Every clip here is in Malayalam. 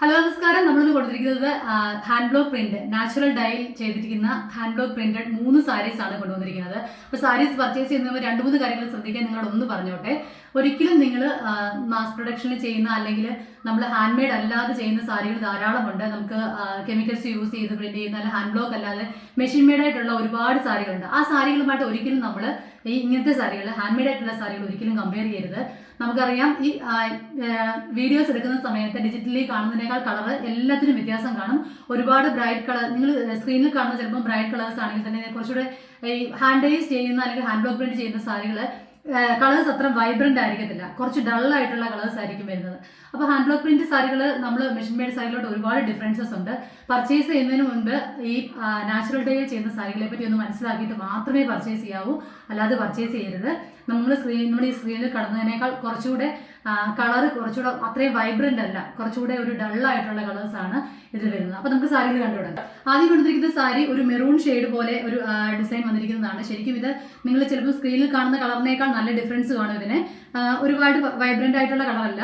ഹലോ നമസ്കാരം. നമ്മളിന്ന് കൊടുത്തിരിക്കുന്നത് ഹാൻഡ് ബ്ലോക്ക് പ്രിന്റ് നാച്ചുറൽ ഡൈയിൽ ചെയ്തിരിക്കുന്ന ഹാൻഡ് ബ്ലോക്ക് പ്രിന്റഡ് 3 സാരീസ് ആണ് കൊണ്ടുവന്നിരിക്കുന്നത്. അപ്പോൾ സാരീസ് പർച്ചേസ് ചെയ്യുന്നവർ 2-3 കാര്യങ്ങൾ ശ്രദ്ധിക്കാൻ നിങ്ങളോട് ഒന്ന് പറഞ്ഞോട്ടെ. ഒരിക്കലും നിങ്ങൾ മാസ് പ്രൊഡക്ഷനിൽ ചെയ്യുന്ന അല്ലെങ്കിൽ നമ്മൾ ഹാൻഡ് മെയ്ഡ് അല്ലാതെ ചെയ്യുന്ന സാരികൾ ധാരാളമുണ്ട്. നമുക്ക് കെമിക്കൽസ് യൂസ് ചെയ്ത് പ്രിന്റ് ചെയ്യുന്ന അല്ലെങ്കിൽ ഹാൻഡ് ബ്ലോക്ക് അല്ലാതെ മെഷീൻ മെയ്ഡ് ആയിട്ടുള്ള ഒരുപാട് സാരികളുണ്ട്. ആ സാരികളുമായിട്ട് ഒരിക്കലും നമ്മൾ ഇങ്ങനത്തെ സാരികൾ ഹാൻഡ് മെയ്ഡ് ആയിട്ടുള്ള സാരികൾ ഒരിക്കലും കമ്പയർ ചെയ്യരുത്. നമുക്കറിയാം ഈ വീഡിയോസ് എടുക്കുന്ന സമയത്ത് ഡിജിറ്റലി കാണുന്നതിനേക്കാൾ കളർ എല്ലാത്തിനും വ്യത്യാസം കാണും. ഒരുപാട് ബ്രൈറ്റ് കളർ നിങ്ങൾ സ്ക്രീനിൽ കാണുന്ന ചിലപ്പോൾ ബ്രൈറ്റ് കളേഴ്സ് ആണെങ്കിൽ തന്നെ കുറച്ചുകൂടെ ഈ ഹാൻഡ് ഡൈസ് ചെയ്യുന്ന അല്ലെങ്കിൽ ഹാൻഡ് ബ്ലോക്ക് പ്രിന്റ് ചെയ്യുന്ന സാരികൾ കളേഴ്സ് അത്ര വൈബ്രന്റ് ആയിരിക്കത്തില്ല, കുറച്ച് ഡൾ ആയിട്ടുള്ള കളേഴ്സ് ആയിരിക്കും വരുന്നത്. അപ്പോൾ ഹാൻഡ് ബ്ലോക്ക് പ്രിന്റ് സാരികൾ നമ്മൾ മെഷീൻ മെയ്ഡ് സാരികളോട് ഒരുപാട് ഡിഫറൻസസ് ഉണ്ട്. പർച്ചേസ് ചെയ്യുന്നതിന് മുൻപ് ഈ നാച്ചുറൽ ഡൈയിൽ ചെയ്യുന്ന സാരികളെ പറ്റി ഒന്ന് മനസ്സിലാക്കിയിട്ട് മാത്രമേ പർച്ചേസ് ചെയ്യാവൂ, അല്ലാതെ പർച്ചേസ് ചെയ്യരുത്. നമ്മുടെ ഈ സ്ക്രീനിൽ കടന്നതിനേക്കാൾ കുറച്ചുകൂടെ കളർ കുറച്ചുകൂടെ അത്രയും വൈബ്രന്റ് അല്ല, കുറച്ചുകൂടെ ഒരു ഡൾ ആയിട്ടുള്ള കളേഴ്സ് ആണ് ഇതിൽ വരുന്നത്. അപ്പോൾ നമുക്ക് സാരികൾ കണ്ടുവിടാം. ആദ്യം കൊടുത്തിരിക്കുന്ന സാരി ഒരു മെറൂൺ ഷെയ്ഡ് പോലെ ഒരു ഡിസൈൻ വന്നിരിക്കുന്നതാണ്. ശരിക്കും ഇത് നിങ്ങൾ ചിലപ്പോൾ സ്ക്രീനിൽ കാണുന്ന കളറിനേക്കാൾ നല്ല ഡിഫറൻസ് കാണും. ഇതിന് ഒരുപാട് വൈബ്രന്റ് ആയിട്ടുള്ള കളറല്ല.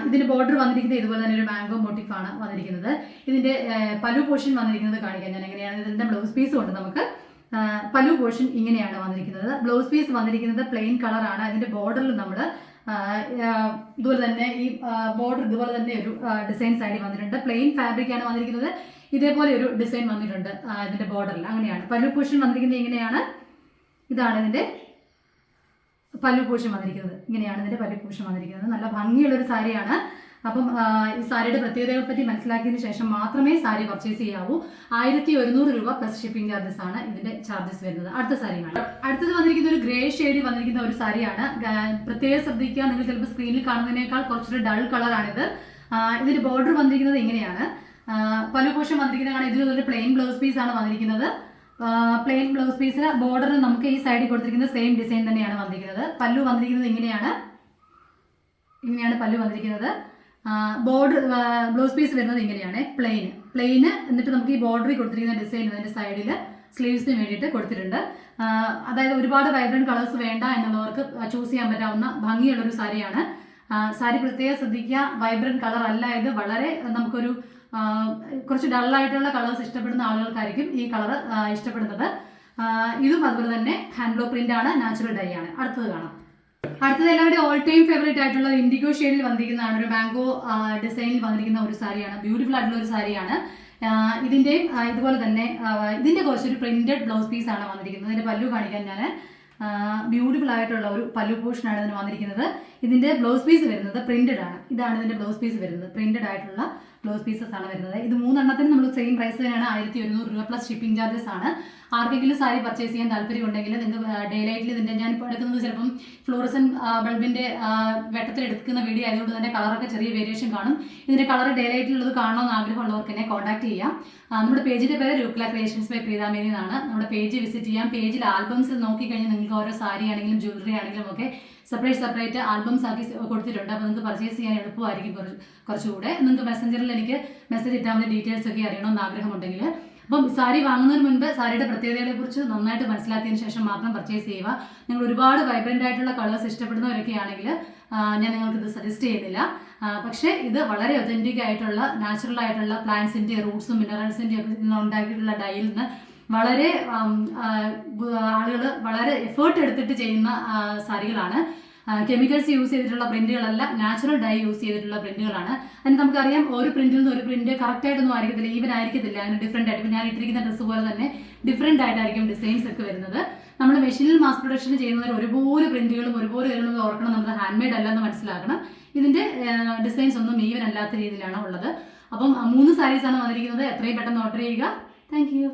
ഇതിന്റെ ബോർഡർ വന്നിരിക്കുന്നത് ഇതുപോലെ തന്നെ ഒരു മാംഗോ മോട്ടീഫാണ് വന്നിരിക്കുന്നത്. ഇതിന്റെ പല്ലു പോർഷൻ വന്നിരിക്കുന്നത് കാണിക്കാൻ ഞാൻ എങ്ങനെയാണ്. ഇതിന്റെ ബ്ലൗസ് പീസും ഉണ്ട്. നമുക്ക് പല്ലു പോർഷൻ ഇങ്ങനെയാണ് വന്നിരിക്കുന്നത്. ബ്ലൗസ് പീസ് വന്നിരിക്കുന്നത് പ്ലെയിൻ കളറാണ്. അതിന്റെ ബോർഡറിൽ നമ്മൾ ഇതുപോലെ തന്നെ ഈ ബോർഡർ ഇതുപോലെ തന്നെ ഒരു ഡിസൈൻ സൈഡിൽ വന്നിട്ടുണ്ട്. പ്ലെയിൻ ഫാബ്രിക് ആണ് വന്നിരിക്കുന്നത്. ഇതേപോലെ ഒരു ഡിസൈൻ വന്നിട്ടുണ്ട് ഇതിന്റെ ബോർഡറിൽ. അങ്ങനെയാണ് പല്ലു പോർഷൻ വന്നിരിക്കുന്നത്. ഇങ്ങനെയാണ്, ഇതാണ് ഇതിന്റെ പല്ലു പോർഷൻ വന്നിരിക്കുന്നത്. ഇങ്ങനെയാണ് ഇതിന്റെ പല്ലു പോർഷൻ വന്നിരിക്കുന്നത്. നല്ല ഭംഗിയുള്ളൊരു സാരിയാണ്. അപ്പം ഈ സാരിയുടെ പ്രത്യേകതകളെ പറ്റി മനസ്സിലാക്കിയതിന് ശേഷം മാത്രമേ സാരി പർച്ചേസ് ചെയ്യാവൂ. 1100 രൂപ പ്ലസ് ഷിപ്പിംഗ് ചാർജസ് ആണ് ഇതിന്റെ ചാർജസ് വരുന്നത്. അടുത്ത സാരിയാണ്. അടുത്തത് വന്നിരിക്കുന്ന ഒരു ഗ്രേ ഷെയ്ഡിൽ വന്നിരിക്കുന്ന ഒരു സാരിയാണ്. പ്രത്യേകം ശ്രദ്ധിക്കുക, നിങ്ങൾ ചിലപ്പോൾ സ്ക്രീനിൽ കാണുന്നതിനേക്കാൾ കുറച്ചൊരു ഡൾ കളറാണിത്. ഇതിന്റെ ബോർഡർ വന്നിരിക്കുന്നത് ഇങ്ങനെയാണ്. പല്ലു പോർഷൻ വന്നിരിക്കുന്നതാണ്. ഇതിലൊരു പ്ലെയിൻ ബ്ലൗസ് പീസ് ആണ് വന്നിരിക്കുന്നത്. പ്ലെയിൻ ബ്ലൗസ് പീസിന് ബോർഡർ നമുക്ക് ഈ സൈഡിൽ കൊടുത്തിരിക്കുന്ന സെയിം ഡിസൈൻ തന്നെയാണ് വന്നിരിക്കുന്നത്. പല്ലു വന്നിരിക്കുന്നത് ഇങ്ങനെയാണ് പല്ലു വന്നിരിക്കുന്നത്. ബോർഡർ ബ്ലൗസ് പീസ് വരുന്നത് ഇങ്ങനെയാണ്, പ്ലെയിന്. എന്നിട്ട് നമുക്ക് ഈ ബോർഡറിൽ കൊടുത്തിരിക്കുന്ന ഡിസൈൻ അതിന്റെ സൈഡിൽ സ്ലീവ്സിന് വേണ്ടിയിട്ട് കൊടുത്തിട്ടുണ്ട്. അതായത് ഒരുപാട് വൈബ്രന്റ് കളേഴ്സ് വേണ്ട എന്നുള്ളവർക്ക് ചൂസ് ചെയ്യാൻ പറ്റാവുന്ന ഭംഗിയുള്ളൊരു സാരിയാണ്. സാരി പ്രത്യേകം ശ്രദ്ധിക്കുക, വൈബ്രന്റ് കളർ അല്ല ഇത്. വളരെ നമുക്കൊരു കുറച്ച് ഡള്ളായിട്ടുള്ള കളേഴ്സ് ഇഷ്ടപ്പെടുന്ന ആളുകൾക്കായിരിക്കും ഈ കളർ ഇഷ്ടപ്പെടുന്നത്. ഇതും അതുപോലെ തന്നെ ഹാൻഡ് ബ്ലോക്ക് പ്രിന്റ് ആണ്, നാച്ചുറൽ ഡൈ ആണ്. അടുത്തത് കാണാം. അടുത്തത് എല്ലാവരുടെയും ഓൾ ടൈം ഫേവറേറ്റ് ആയിട്ടുള്ള ഇൻഡിഗോ ഷെയ്ഡിൽ വന്നിരിക്കുന്നതാണ്. ഒരു മാംഗോ ഡിസൈനിൽ വന്നിരിക്കുന്ന ഒരു സാരിയാണ്. ബ്യൂട്ടിഫുൾ ആയിട്ടുള്ള ഒരു സാരിയാണ്. ഇതിന്റെയും ഇതുപോലെ തന്നെ ഇതിന്റെ കുറച്ചൊരു പ്രിന്റഡ് ബ്ലൗസ് പീസ് ആണ് വന്നിരിക്കുന്നത്. ഇതിന്റെ പല്ലു കാണിക്കാൻ ഞാൻ ബ്യൂട്ടിഫുൾ ആയിട്ടുള്ള ഒരു പല്ലു പോർഷൻ ആണ് ഇതിന് വന്നിരിക്കുന്നത്. ഇതിന്റെ ബ്ലൗസ് പീസ് വരുന്നത് പ്രിന്റഡ് ആണ്. ഇതാണ് ഇതിന്റെ ബ്ലൗസ് പീസ് വരുന്നത്. പ്രിന്റഡ് ആയിട്ടുള്ള ബ്ലൗസ് പീസസ് ആണ് വരുന്നത്. ഇത് 3 എണ്ണത്തിന് നമ്മൾ സെയിം പ്രൈസ് തന്നെയാണ്, 1100 രൂപ പ്ലസ് ഷിപ്പിംഗ് ചാർജസ് ആണ്. ആർക്കെങ്കിലും സാരി പർച്ചേസ് ചെയ്യാൻ താല്പര്യം ഉണ്ടെങ്കിൽ നിങ്ങൾക്ക് ഡേ ലൈറ്റിൽ ഇതിന്റെ ഞാനിപ്പോൾ എടുക്കുന്നത് ചിലപ്പം ഫ്ലോറസൻ ബൾബിന്റെ വെട്ടത്തിൽ എടുക്കുന്ന വീഡിയോ ആയതുകൊണ്ട് തന്നെ കളറൊക്കെ ചെറിയ വേരിയേഷൻ കാണും. ഇതിന്റെ കളർ ഡേ ലൈറ്റിലുള്ളത് കാണണമെന്ന് ആഗ്രഹമുള്ളവർക്ക് എന്നെ കോൺടാക്ട് ചെയ്യാം. നമ്മുടെ പേജിന്റെ പേര് രൂപ്ല ക്രിയേഷൻസ് ബൈ പ്രീതാമേനി എന്നാണ്. നമ്മുടെ പേജ് വിസിറ്റ് ചെയ്യാം. പേജിൽ ആൽബംസിൽ നോക്കിക്കഴിഞ്ഞാൽ നിങ്ങൾക്ക് ഓരോ സാരി ആണെങ്കിലും ജ്വല്ലറി ആണെങ്കിലും ഒക്കെ സെപ്പറേറ്റ് ആൽബംസ് ആക്കി കൊടുത്തിട്ടുണ്ട്. അപ്പോൾ നിങ്ങൾക്ക് പർച്ചേസ് ചെയ്യാൻ എളുപ്പമായിരിക്കും കുറച്ചുകൂടെ. നിങ്ങൾക്ക് മെസ്സഞ്ചറിൽ എനിക്ക് മെസ്സേജ് ഇട്ടാൽ മതി ഡീറ്റെയിൽസ് ഒക്കെ അറിയണമെന്ന് ആഗ്രഹമുണ്ടെങ്കിൽ. അപ്പം സാരി വാങ്ങുന്നതിന് മുൻപ് സാരിയുടെ പ്രത്യേകതകളെ കുറിച്ച് നന്നായിട്ട് മനസ്സിലാക്കിയതിന് ശേഷം മാത്രം പർച്ചേസ് ചെയ്യുക. നിങ്ങൾ ഒരുപാട് വൈബ്രന്റ് ആയിട്ടുള്ള കളേഴ്സ് ഇഷ്ടപ്പെടുന്നവരൊക്കെ ആണെങ്കിൽ ഞാൻ നിങ്ങൾക്ക് ഇത് സജസ്റ്റ് ചെയ്യുന്നില്ല. പക്ഷേ ഇത് വളരെ ഒതന്റിക് ആയിട്ടുള്ള നാച്ചുറൽ ആയിട്ടുള്ള പ്ലാന്റ്സിന്റെ റൂട്ട്സും മിനറൽസിന്റെ ഒക്കെ ഉണ്ടാക്കിയിട്ടുള്ള ഡൈയിൽ നിന്ന് വളരെ ആളുകൾ വളരെ എഫേർട്ട് എടുത്തിട്ട് ചെയ്യുന്ന സാരികളാണ്. കെമിക്കൽസ് യൂസ് ചെയ്തിട്ടുള്ള പ്രിന്റുകളല്ല, നാച്ചുറൽ ഡൈ യൂസ് ചെയ്തിട്ടുള്ള പ്രിന്റുകളാണ്. അതിന് നമുക്കറിയാം ഓരോ പ്രിന്റിൽ നിന്ന് ഒരു പ്രിന്റ് കറക്റ്റ് ആയിട്ടൊന്നും ആയിരിക്കത്തില്ല, ഈവൻ ആയിരിക്കത്തില്ല. അങ്ങനെ ഡിഫറെന്റ് ആയിട്ട് ഞാൻ ഇട്ടിരിക്കുന്ന ഡ്രസ്സ് പോലെ തന്നെ ഡിഫറെന്റ് ആയിട്ടായിരിക്കും ഡിസൈൻസ് ഒക്കെ വരുന്നത്. നമ്മൾ മെഷീനിൽ മാസ് പ്രൊഡക്ഷൻ ചെയ്യുന്നവർ ഒരുപോലെ പ്രിന്റുകളും ഒരുപോലെ വരുന്നത് ഓർക്കണം. നമ്മൾ ഹാൻഡ് മെയ്ഡ് അല്ലെന്ന് മനസ്സിലാക്കണം. ഇതിന്റെ ഡിസൈൻസ് ഒന്നും ഈവൻ അല്ലാത്ത രീതിയിലാണ് ഉള്ളത്. അപ്പം 3 സാരീസാണ് വന്നിരിക്കുന്നത്. എത്രയും പെട്ടെന്ന് ഓർഡർ ചെയ്യുക. Thank you.